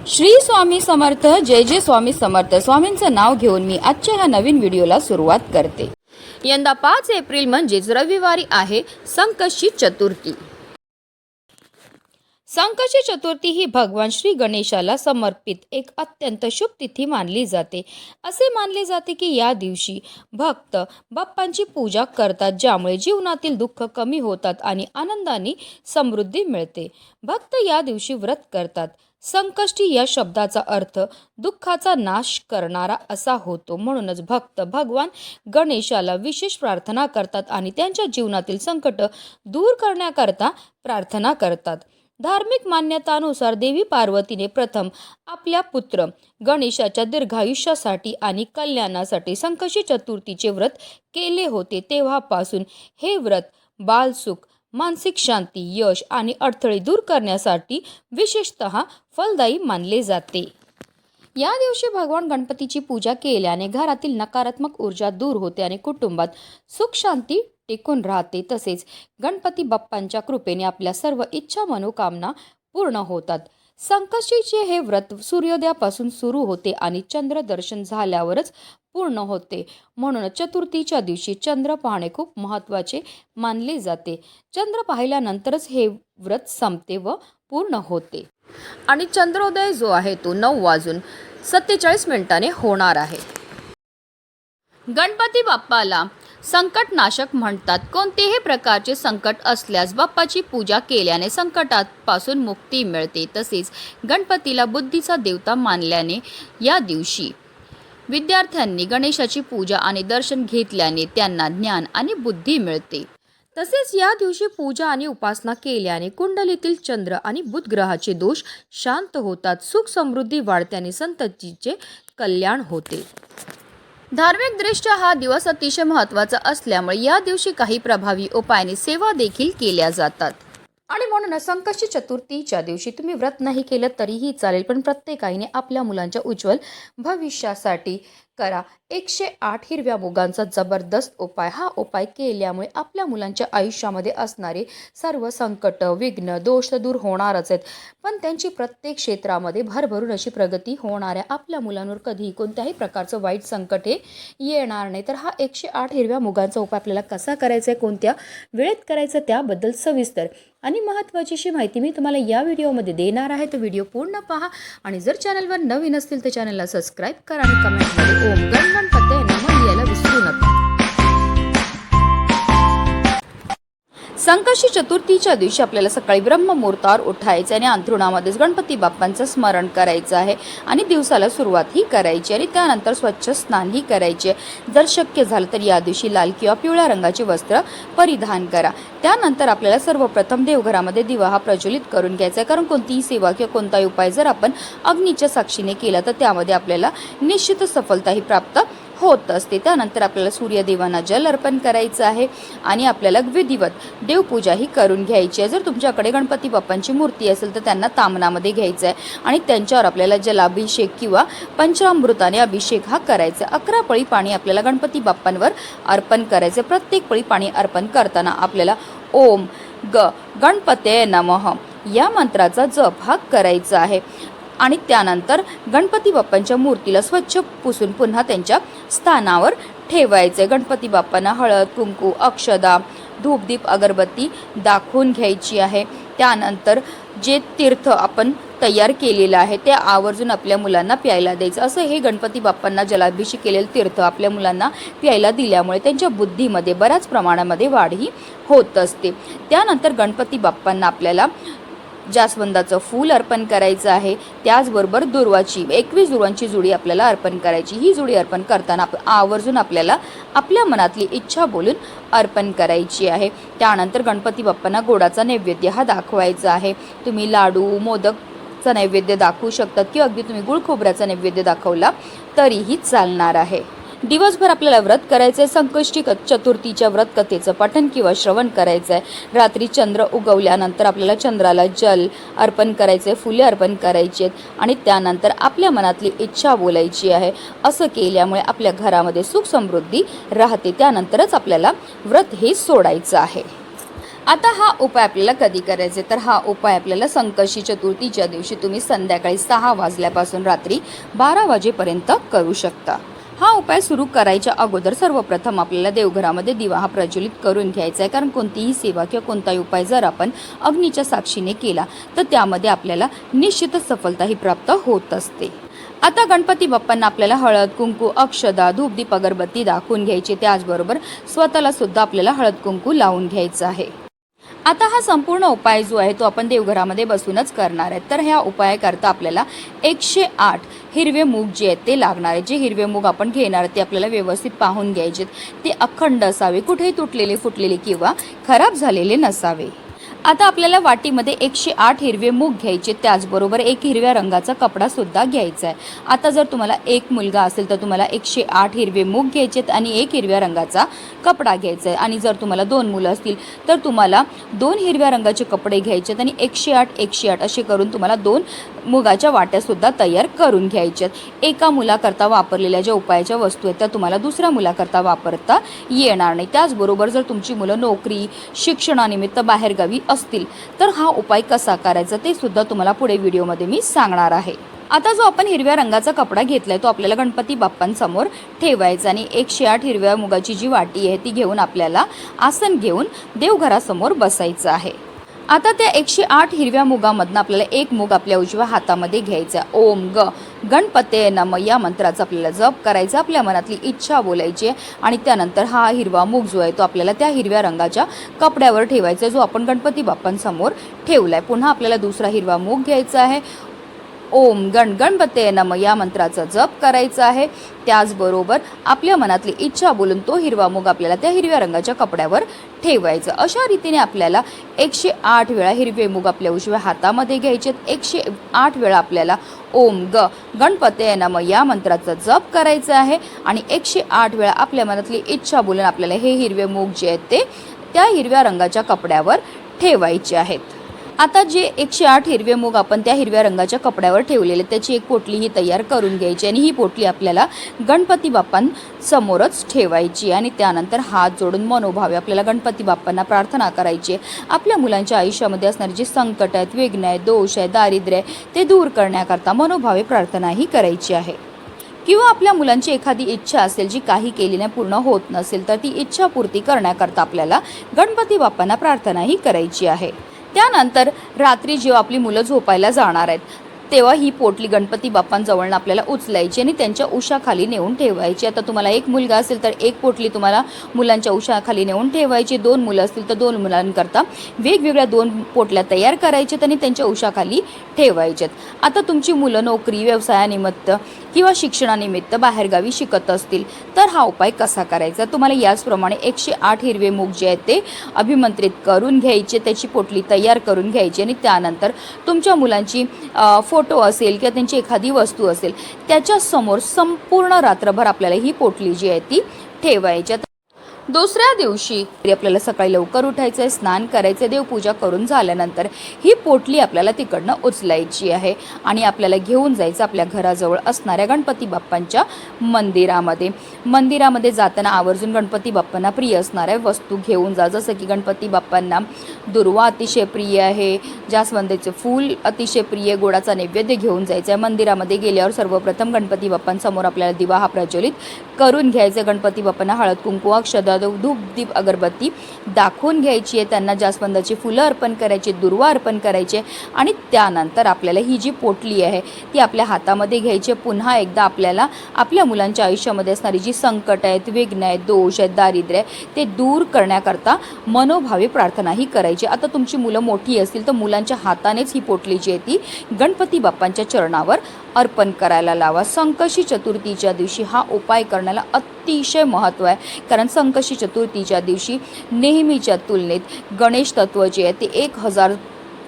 श्री स्वामी समर्थ. जय जय स्वामी समर्थ. स्वामींचं नाव घेऊन मी आजच्या ह्या नवीन व्हिडिओला सुरुवात करते. यंदा 5 एप्रिल म्हणजेच रविवारी आहे संकष्टी चतुर्थी. संकष्टी चतुर्थी ही भगवान श्री गणेशाला समर्पित एक अत्यंत शुभ तिथी मानली जाते. असे मानले जाते की या दिवशी भक्त बाप्पांची पूजा करतात, ज्यामुळे जीवनातील दुःख कमी होतात आणि आनंदाने समृद्धी मिळते. भक्त या दिवशी व्रत करतात. संकष्टी या शब्दाचा अर्थ दुःखाचा नाश करणारा असा होतो. म्हणूनच भक्त भगवान गणेशाला विशेष प्रार्थना करतात आणि त्यांच्या जीवनातील संकट दूर करण्याकरता प्रार्थना करतात. धार्मिक मान्यतानुसार देवी पार्वतीने प्रथम आपल्या पुत्र गणेशाच्या दीर्घायुष्यासाठी आणि कल्याणासाठी संकष्टी चतुर्थीचे व्रत केले होते. तेव्हापासून हे व्रत बालसुख, मानसिक शांती, यश आणि अडथळे दूर करण्यासाठी विशेषतः फलदायी मानले जाते. या दिवशी भगवान गणपतीची पूजा केल्याने घरातील नकारात्मक ऊर्जा दूर होते आणि कुटुंबात सुख शांती टिकून राहते. तसेच गणपती बाप्पांच्या कृपेने आपल्या सर्व इच्छा मनोकामना पूर्ण होतात. संकष्टीचे हे व्रत सूर्योदयापासून सुरू होते आणि चंद्र दर्शन झाल्यावरच पूर्ण होते. म्हणून चतुर्थीच्या दिवशी चंद्र पाहणे खूप महत्त्वाचे मानले जाते. चंद्र पाहिल्यानंतरच हे व्रत संपते व पूर्ण होते. आणि चंद्रोदय जो आहे तो 9:47 होणार आहे. गणपती बाप्पाला संकटनाशक म्हणतात. कोणतेही प्रकारचे संकट असल्यास बाप्पाची पूजा केल्याने संकटापासून मुक्ती मिळते. तसेच गणपतीला बुद्धीचा देवता मानल्याने या दिवशी विद्यार्थ्यांनी गणेशाची पूजा आणि दर्शन घेतल्याने त्यांना ज्ञान आणि बुद्धी मिळते. तसेच या दिवशी पूजा आणि उपासना केल्याने कुंडलीतील चंद्र आणि बुध ग्रहाचे दोष शांत होतात. सुख समृद्धी वाढते आणि संततीचे कल्याण होते. धार्मिकदृष्ट्या हा दिवस अतिशय महत्त्वाचा असल्यामुळे या दिवशी काही प्रभावी उपायाने सेवा देखील केल्या जातात. आणि म्हणून संकष्टी चतुर्थीच्या दिवशी तुम्ही व्रत नाही केलं तरीही चालेल, पण प्रत्येकाने आपल्या मुलांच्या उज्ज्वल भविष्यासाठी करा 108 हिरव्या मुगांचा जबरदस्त उपाय. हा उपाय केल्यामुळे आपल्या मुलांच्या आयुष्यामध्ये असणारे सर्व संकट, विघ्न, दोष दूर होणारच आहेत, पण त्यांची प्रत्येक क्षेत्रामध्ये भरभरून अशी प्रगती होणार आहे. आपल्या मुलांवर कधीही कोणत्याही प्रकारचं वाईट संकट हे येणार नाही. तर हा 108 हिरव्या मुगांचा उपाय आपल्याला कसा करायचा आहे, कोणत्या वेळेत करायचं, त्याबद्दल सविस्तर आणि महत्त्वाची अशी माहिती मी तुम्हाला या व्हिडिओमध्ये देणार आहे. तर व्हिडिओ पूर्ण पहा आणि जर चॅनलवर नवीन असतील तर चॅनलला सबस्क्राईब करा आणि कमेंटमध्ये ओम गणपतये नमः लिहायला विसरू नका. संकष्टी चतुर्थीच्या दिवशी आपल्याला सकाळी ब्रह्ममुहूर्तावर उठायचं आणि अंथरुणामध्येच गणपती बाप्पांचं स्मरण करायचं आहे आणि दिवसाला सुरुवात ही करायची आणि त्यानंतर स्वच्छ स्नानही करायचे. जर शक्य झालं तर या दिवशी लाल किंवा पिवळ्या रंगाचे वस्त्र परिधान करा. त्यानंतर आपल्याला सर्वप्रथम देवघरामध्ये दिवा हा प्रज्वलित करून घ्यायचा आहे, कारण कोणतीही सेवा किंवा कोणताही उपाय जर आपण अग्नीच्या साक्षीने केला तर त्यामध्ये आपल्याला निश्चित सफलताही प्राप्त होत असते. त्यानंतर आपल्याला सूर्यदेवांना जल अर्पण करायचं आहे आणि आपल्याला विधिवत देवपूजाही करून घ्यायची आहे. जर तुमच्याकडे गणपती बाप्पांची मूर्ती असेल तर त्यांना तामनामध्ये घ्यायचं आहे आणि त्यांच्यावर आपल्याला जलाभिषेक किंवा पंचामृताने अभिषेक हा करायचा. 11 पळी पाणी आपल्याला गणपती बाप्पांवर अर्पण करायचे. प्रत्येक पळी पाणी अर्पण करताना आपल्याला ओम गणपतये नमः या मंत्राचा जप हा करायचा आहे आणि त्यानंतर गणपती बाप्पांच्या मूर्तीला स्वच्छ पुसून पुन्हा त्यांच्या स्थानावर ठेवायचे. गणपती बाप्पांना हळद, कुंकू, अक्षदा, धूपदीप, अगरबत्ती दाखवून घ्यायची आहे. त्यानंतर जे तीर्थ आपण तयार केलेलं आहे ते आवर्जून आपल्या मुलांना प्यायला द्यायचं. असं हे गणपती बाप्पांना जलाभिषेक केलेलं तीर्थ आपल्या मुलांना प्यायला दिल्यामुळे त्यांच्या बुद्धीमध्ये बऱ्याच प्रमाणामध्ये वाढही होत असते. त्यानंतर गणपती बाप्पांना आपल्याला जास्वंदाचं फूल अर्पण करायचं आहे. त्याचबरोबर दुर्वाची 21 दुर्वांची जुडी आपल्याला अर्पण करायची. ही जुडी अर्पण करताना आवर्जून आपल्याला आपल्या मनातली इच्छा बोलून अर्पण करायची आहे. त्यानंतर गणपती बाप्पांना गोडाचा नैवेद्य हा दाखवायचा आहे. तुम्ही लाडू, मोदकचा नैवेद्य दाखवू शकतात किंवा अगदी तुम्ही गुळ खोबऱ्याचा नैवेद्य दाखवला तरीही चालणार आहे. दिवसभर आपल्याला व्रत करायचं आहे. संकष्टी चतुर्थीच्या व्रत कथेचं पठण किंवा श्रवण करायचं आहे. रात्री चंद्र उगवल्यानंतर आपल्याला चंद्राला जल अर्पण करायचं आहे, फुले अर्पण करायची आहेत आणि त्यानंतर आपल्या मनातली इच्छा बोलायची आहे. असं केल्यामुळे आपल्या घरामध्ये सुख समृद्धी राहते. त्यानंतरच आपल्याला व्रत हे सोडायचं आहे. आता हा उपाय आपल्याला कधी करायचे, तर हा उपाय आपल्याला संकष्टी चतुर्थीच्या दिवशी तुम्ही संध्याकाळी 6 वाजल्यापासून रात्री 12 वाजेपर्यंत करू शकता. हा उपाय सुरू करायच्या अगोदर सर्वप्रथम आपल्याला देवघरामध्ये दिवा हा प्रज्वलित करून घ्यायचा आहे. कारण कोणतीही सेवा किंवा कोणताही उपाय जर आपण अग्नीच्या साक्षीने केला तर त्यामध्ये आपल्याला निश्चितच सफलता ही प्राप्त होत असते. आता गणपती बाप्पांना आपल्याला हळद कुंकू अक्षदा धूपदीप अगरबत्ती दाखवून घ्यायची. त्याचबरोबर स्वतःला सुद्धा आपल्याला हळद कुंकू लावून घ्यायचं आहे. आता हा संपूर्ण उपाय जो आहे तो आपण देवघरामध्ये बसूनच करणार आहे. तर ह्या उपायाकरता आपल्याला 108 हिरवे मूग जे आहेत ते लागणार आहे. जे हिरवे मूग आपण घेणार ते आपल्याला व्यवस्थित पाहून घ्यायचे. ते अखंड असावे, कुठेही तुटलेले फुटलेले किंवा खराब झालेले नसावे. आता आपल्याला वाटीमध्ये 108 हिरवे मूग घ्यायचे. त्याचबरोबर एक हिरव्या रंगाचा कपडा सुद्धा घ्यायचा आहे. आता जर तुम्हाला एक मुलगा असेल तर तुम्हाला 108 हिरवे मूग घ्यायचेत आणि एक हिरव्या रंगाचा कपडा घ्यायचा आहे. आणि जर तुम्हाला 2 मुलं असतील तर तुम्हाला 2 हिरव्या रंगाचे कपडे घ्यायचेत आणि 108 108 असे करून तुम्हाला 2 मुगाच्या वाट्यासुद्धा तयार करून घ्यायच्यात. एका मुलाकरता वापरलेल्या ज्या उपायाच्या वस्तू आहेत त्या तुम्हाला दुसऱ्या मुलाकरता वापरता येणार नाही. त्याचबरोबर जर तुमची मुलं नोकरी शिक्षणानिमित्त बाहेरगावी असतील तर हा उपाय कसा करायचा ते सुद्धा तुम्हाला पुढे व्हिडिओमध्ये मी सांगणार आहे. आता जो आपण हिरव्या रंगाचा कपडा घेतलाय तो आपल्याला गणपती बाप्पांसमोर ठेवायचा आणि 108 हिरव्या मुगाची जी वाटी आहे ती घेऊन आपल्याला आसन घेऊन देवघरासमोर बसायचं आहे. आता त्या 108 हिरव्या मुगामधनं आपल्याला एक मूग आपल्या उजव्या हातामध्ये घ्यायचा. ओम ग गणपते नम या मंत्राचा आपल्याला जप करायचा. आपल्या मनातली इच्छा बोलायची आणि त्यानंतर हा हिरवा मूग जो आहे तो आपल्याला त्या हिरव्या रंगाच्या कपड्यावर ठेवायचा जो आपण गणपती बाप्पांसमोर ठेवलाय. पुन्हा आपल्याला दुसरा हिरवा मूग घ्यायचा आहे. ओम गणपते नम या मंत्राचा जप करायचा आहे. त्याचबरोबर आपल्या मनातली इच्छा बोलून तो हिरवा मूग आपल्याला त्या हिरव्या रंगाच्या कपड्यावर ठेवायचं. अशा रीतीने आपल्याला 108 वेळा हिरवे मूग आपल्या उजव्या हातामध्ये घ्यायचे. 108 वेळा आपल्याला ओम गणपते नम या मंत्राचा जप करायचा आहे आणि 108 वेळा आपल्या मनातली इच्छा बोलून आपल्याला हे हिरवे मूग जे आहेत ते त्या हिरव्या रंगाच्या कपड्यावर ठेवायचे आहेत. आता जे 108 हिरवे मूग आपण त्या हिरव्या रंगाच्या कपड्यावर ठेवलेले त्याची एक पोटली ही तयार करून घ्यायची आणि ही पोटली आपल्याला गणपती बाप्पांसमोरच ठेवायची आणि त्यानंतर हात जोडून मनोभावे आपल्याला गणपती बाप्पांना प्रार्थना करायची. आपल्या मुलांच्या आयुष्यामध्ये असणारे जे संकट आहेत, विघ्न आहेत, दोष आहे, दारिद्र्य आहे ते दूर करण्याकरता मनोभावे प्रार्थनाही करायची आहे. किंवा आपल्या मुलांची एखादी इच्छा असेल जी काही केलेल्या पूर्ण होत नसेल तर ती इच्छा पूर्ती करण्याकरता आपल्याला गणपती बाप्पांना प्रार्थनाही करायची आहे. त्यानंतर रात्री जेव्हा आपली मुलं झोपायला जाणार आहेत तेव्हा ही पोटली गणपती बाप्पांजवळ आपल्याला उचलायची आणि त्यांच्या उशाखाली नेऊन ठेवायची. आता तुम्हाला एक मुलगा असेल तर एक पोटली तुम्हाला मुलांच्या उशाखाली नेऊन ठेवायची. 2 मुलं असतील तर 2 मुलांकरता वेगवेगळ्या 2 पोटल्या तयार करायच्यात आणि त्यांच्या उशाखाली ठेवायच्यात. आता तुमची मुलं नोकरी व्यवसायानिमित्त किंवा शिक्षणानिमित्त बाहेरगावी शिकत असतील तर हा उपाय कसा करायचा. तुम्हाला याचप्रमाणे 108 हिरवे मूग जे आहेत ते अभिमंत्रित करून घ्यायचे, त्याची पोटली तयार करून घ्यायची आणि त्यानंतर तुमच्या मुलांची फोटो असेल किंवा त्यांची एखादी वस्तू असेल त्याच्या समोर संपूर्ण रात्रभर आपल्याला ही पोटली जी आहे ती ठेवायची. दुसऱ्या दिवशी आपल्याला सकाळी लवकर उठायचं आहे, स्नान करायचं, देवपूजा करून झाल्यानंतर ही पोटली आपल्याला तिकडनं उचलायची आहे आणि आपल्याला घेऊन जायचं आपल्या घराजवळ असणाऱ्या गणपती बाप्पांच्या मंदिरामध्ये जाताना आवर्जून गणपती बाप्पांना प्रिय असणाऱ्या वस्तू घेऊन जा. जसं की गणपती बाप्पांना दुर्वा अतिशय प्रिय आहे, जास्वंदीचे फूल अतिशय प्रिय, गोडाचा नैवेद्य घेऊन जायचं आहे. मंदिरामध्ये गेल्यावर सर्वप्रथम गणपती बाप्पांसमोर आपल्याला दिवा हा प्रज्वलित करून घ्यायचा. गणपती बाप्पांना हळद कुंकू अक्षदा धूप दीप अगरबत्ती दाखवून घ्यायची आहे. त्यांना जास्वंदाची फुलं अर्पण करायची, दुर्वा अर्पण करायचे आणि त्यानंतर आपल्याला ही जी पोटली आहे ती आपल्या हातामध्ये घ्यायची. पुन्हा एकदा आपल्याला आपल्या मुलांच्या आयुष्यामध्ये असणारी जी संकट आहेत, विघ्न आहेत, दोष आहेत, दारिद्र्य ते दूर करण्याकरता मनोभावे प्रार्थनाही करायची. आता तुमची मुलं मोठी असतील तर मुलांच्या हातानेच ही पोटली जी आहे ती गणपती बाप्पांच्या चरणावर अर्पण करायला लावा. संकष्टी चतुर्थीच्या दिवशी हा उपाय करण्याला अतिशय महत्त्व आहे. कारण संकष्टी चतुर्थीच्या दिवशी नेहमीच्या तुलनेत गणेश तत्व जे आहे ते 1000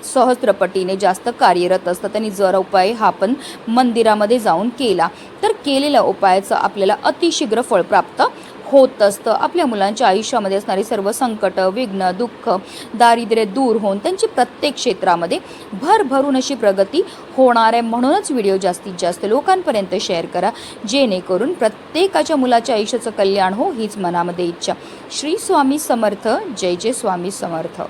सहस्त्रपटीने जास्त कार्यरत असतात आणि जर उपाय हा आपण मंदिरामध्ये जाऊन केला तर केलेल्या उपायाचं आपल्याला अतिशीघ्र फळ प्राप्त होत असतं. आपल्या मुलांच्या आयुष्यामध्ये असणारी सर्व संकट, विघ्न, दुःख, दारिद्र्य दूर होऊन त्यांची प्रत्येक क्षेत्रामध्ये भरभरून अशी प्रगती होणार आहे. म्हणूनच व्हिडिओ जास्तीत जास्त लोकांपर्यंत शेअर करा जेणेकरून प्रत्येकाच्या मुलाच्या आयुष्याचं कल्याण हो हीच मनामध्ये इच्छा. श्री स्वामी समर्थ. जय जय स्वामी समर्थ.